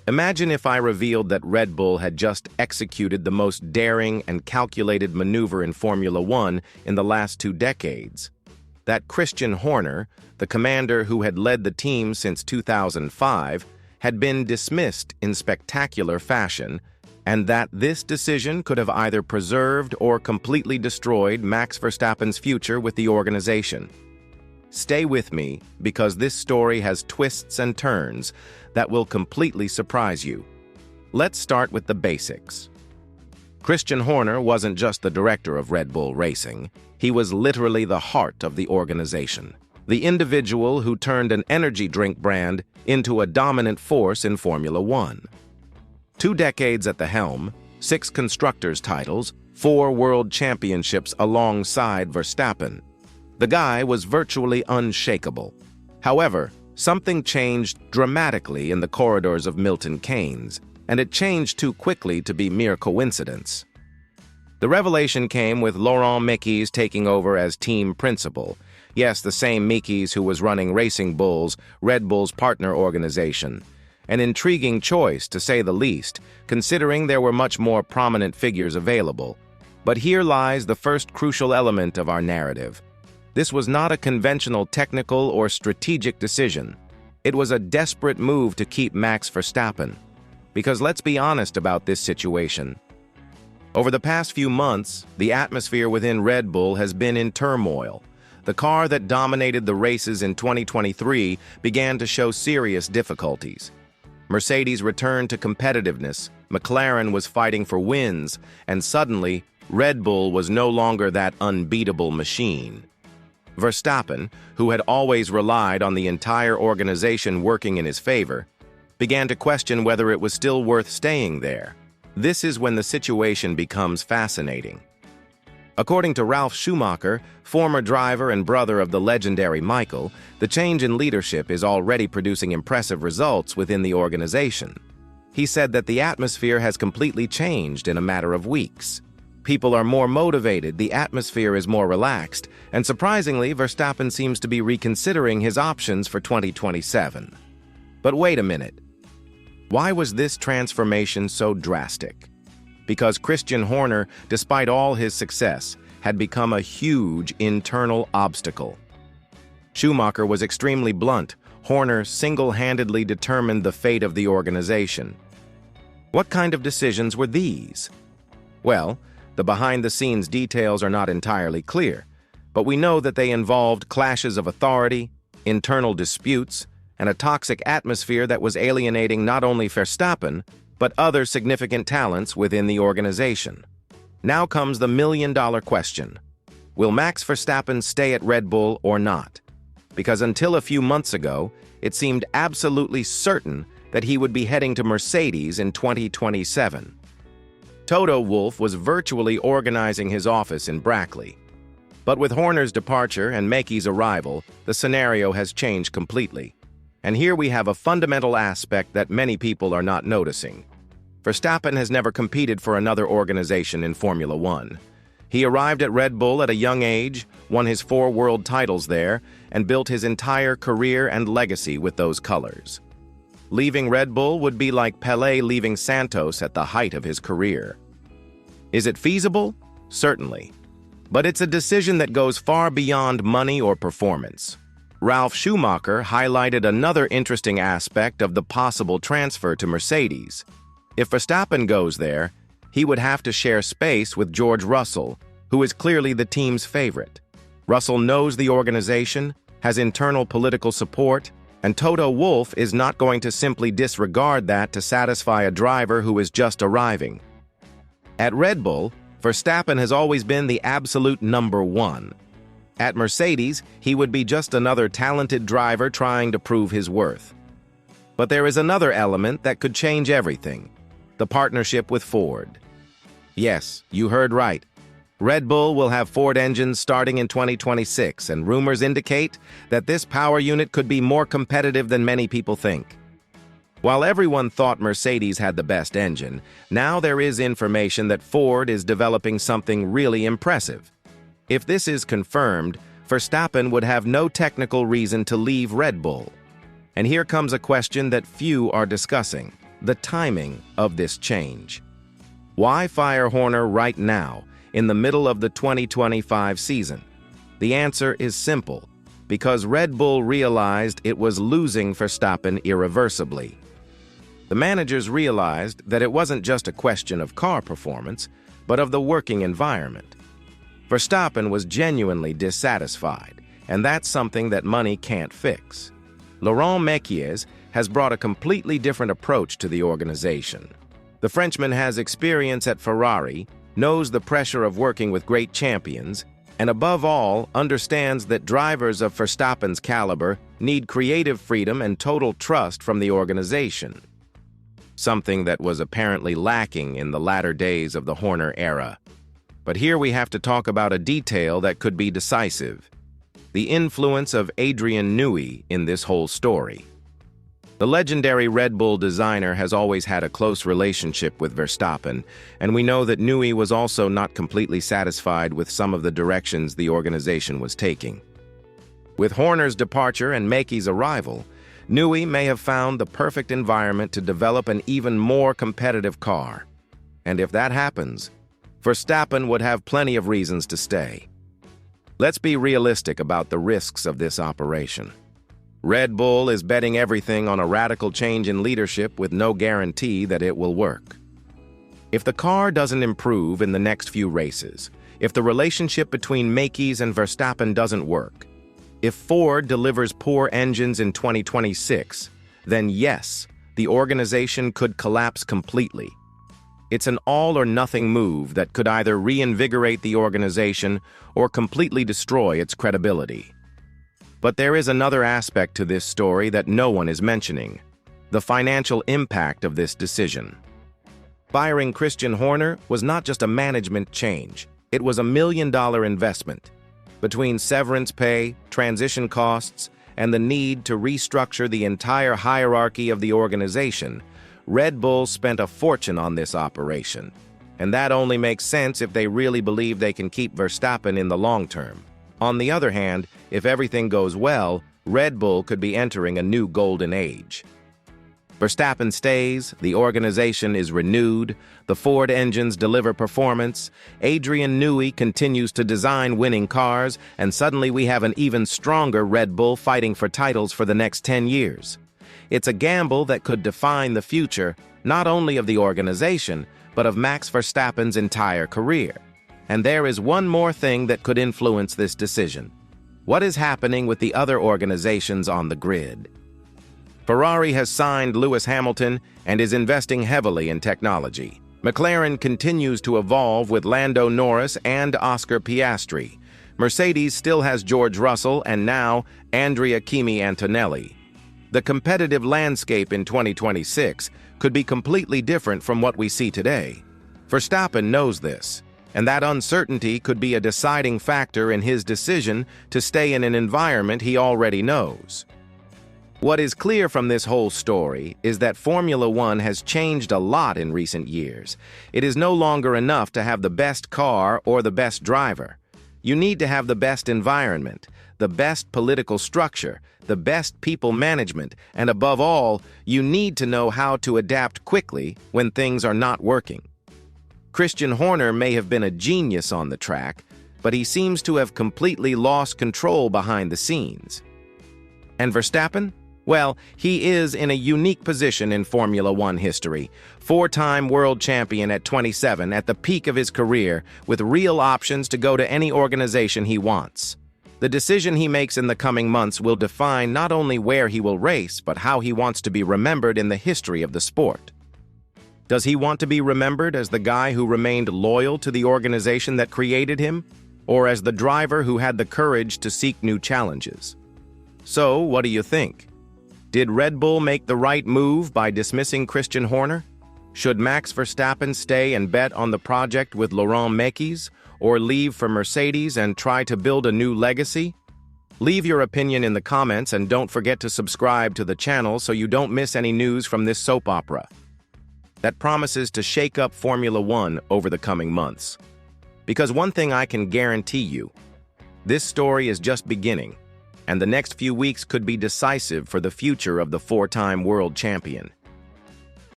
Imagine if I revealed that Red Bull had just executed the most daring and calculated maneuver in Formula One in the last 2 decades. That Christian Horner, the commander who had led the team since 2005, had been dismissed in spectacular fashion, and that this decision could have either preserved or completely destroyed Max Verstappen's future with the organization. Stay with me, because this story has twists and turns that will completely surprise you. Let's start with the basics. Christian Horner wasn't just the director of Red Bull Racing. He was literally the heart of the organization, the individual who turned an energy drink brand into a dominant force in Formula One. 2 decades at the helm, 6 constructors' titles, 4 world championships alongside Verstappen. The guy was virtually unshakable. However, something changed dramatically in the corridors of Milton Keynes, and it changed too quickly to be mere coincidence. The revelation came with Laurent Mekies taking over as team principal. Yes, the same Mekies who was running Racing Bulls, Red Bull's partner organization. An intriguing choice, to say the least, considering there were much more prominent figures available. But here lies the first crucial element of our narrative. This was not a conventional technical or strategic decision. It was a desperate move to keep Max Verstappen. Because let's be honest about this situation. Over the past few months, the atmosphere within Red Bull has been in turmoil. The car that dominated the races in 2023 began to show serious difficulties. Mercedes returned to competitiveness, McLaren was fighting for wins, and suddenly, Red Bull was no longer that unbeatable machine. Verstappen, who had always relied on the entire organization working in his favor, began to question whether it was still worth staying there. This is when the situation becomes fascinating. According to Ralf Schumacher, former driver and brother of the legendary Michael, the change in leadership is already producing impressive results within the organization. He said that the atmosphere has completely changed in a matter of weeks. People are more motivated, the atmosphere is more relaxed, and surprisingly, Verstappen seems to be reconsidering his options for 2027. But wait a minute. Why was this transformation so drastic? Because Christian Horner, despite all his success, had become a huge internal obstacle. Schumacher was extremely blunt. Horner single-handedly determined the fate of the organization. What kind of decisions were these? Well, the behind-the-scenes details are not entirely clear, but we know that they involved clashes of authority, internal disputes, and a toxic atmosphere that was alienating not only Verstappen, but other significant talents within the organization. Now comes the million-dollar question. Will Max Verstappen stay at Red Bull or not? Because until a few months ago, it seemed absolutely certain that he would be heading to Mercedes in 2027. Toto Wolff was virtually organizing his office in Brackley. But with Horner's departure and Mekies' arrival, the scenario has changed completely. And here we have a fundamental aspect that many people are not noticing. Verstappen has never competed for another organization in Formula One. He arrived at Red Bull at a young age, won his 4 world titles there, and built his entire career and legacy with those colors. Leaving Red Bull would be like Pelé leaving Santos at the height of his career. Is it feasible? Certainly. But it's a decision that goes far beyond money or performance. Ralf Schumacher highlighted another interesting aspect of the possible transfer to Mercedes. If Verstappen goes there, he would have to share space with George Russell, who is clearly the team's favorite. Russell knows the organization, has internal political support, and Toto Wolff is not going to simply disregard that to satisfy a driver who is just arriving. At Red Bull, Verstappen has always been the absolute number 1. At Mercedes, he would be just another talented driver trying to prove his worth. But there is another element that could change everything: the partnership with Ford. Yes, you heard right. Red Bull will have Ford engines starting in 2026, and rumors indicate that this power unit could be more competitive than many people think. While everyone thought Mercedes had the best engine, now there is information that Ford is developing something really impressive. If this is confirmed, Verstappen would have no technical reason to leave Red Bull. And here comes a question that few are discussing. the timing of this change. Why fire Horner right now, in the middle of the 2025 season? The answer is simple: because Red Bull realized it was losing Verstappen irreversibly. The managers realized that it wasn't just a question of car performance, but of the working environment. Verstappen was genuinely dissatisfied, and that's something that money can't fix. Laurent Mekies has brought a completely different approach to the organization. The Frenchman has experience at Ferrari, knows the pressure of working with great champions, and above all, understands that drivers of Verstappen's caliber need creative freedom and total trust from the organization. Something that was apparently lacking in the latter days of the Horner era. But here we have to talk about a detail that could be decisive: the influence of Adrian Newey in this whole story. The legendary Red Bull designer has always had a close relationship with Verstappen, and we know that Newey was also not completely satisfied with some of the directions the organization was taking. With Horner's departure and Mekies' arrival, Newey may have found the perfect environment to develop an even more competitive car. And if that happens, Verstappen would have plenty of reasons to stay. Let's be realistic about the risks of this operation. Red Bull is betting everything on a radical change in leadership with no guarantee that it will work. If the car doesn't improve in the next few races, if the relationship between Mekies and Verstappen doesn't work, if Ford delivers poor engines in 2026, then yes, the organization could collapse completely. It's an all-or-nothing move that could either reinvigorate the organization or completely destroy its credibility. But there is another aspect to this story that no one is mentioning: the financial impact of this decision. Firing Christian Horner was not just a management change, it was a $1 million investment. Between severance pay, transition costs, and the need to restructure the entire hierarchy of the organization, Red Bull spent a fortune on this operation. And that only makes sense if they really believe they can keep Verstappen in the long term. On the other hand, if everything goes well, Red Bull could be entering a new golden age. Verstappen stays, the organization is renewed, the Ford engines deliver performance, Adrian Newey continues to design winning cars, and suddenly we have an even stronger Red Bull fighting for titles for the next 10 years. It's a gamble that could define the future, not only of the organization, but of Max Verstappen's entire career. And there is one more thing that could influence this decision. What is happening with the other organizations on the grid? Ferrari has signed Lewis Hamilton and is investing heavily in technology. McLaren continues to evolve with Lando Norris and Oscar Piastri. Mercedes still has George Russell and now Andrea Kimi Antonelli. The competitive landscape in 2026 could be completely different from what we see today. Verstappen knows this, and that uncertainty could be a deciding factor in his decision to stay in an environment he already knows. What is clear from this whole story is that Formula One has changed a lot in recent years. It is no longer enough to have the best car or the best driver. You need to have the best environment, the best political structure, the best people management, and above all, you need to know how to adapt quickly when things are not working. Christian Horner may have been a genius on the track, but he seems to have completely lost control behind the scenes. And Verstappen? Well, he is in a unique position in Formula One history. Four-time world champion at 27, at the peak of his career, with real options to go to any organization he wants. The decision he makes in the coming months will define not only where he will race, but how he wants to be remembered in the history of the sport. Does he want to be remembered as the guy who remained loyal to the organization that created him, or as the driver who had the courage to seek new challenges? So, what do you think? Did Red Bull make the right move by dismissing Christian Horner? Should Max Verstappen stay and bet on the project with Laurent Mekies, or leave for Mercedes and try to build a new legacy? Leave your opinion in the comments and don't forget to subscribe to the channel so you don't miss any news from this soap opera that promises to shake up Formula One over the coming months. Because one thing I can guarantee you, this story is just beginning, and the next few weeks could be decisive for the future of the four-time world champion.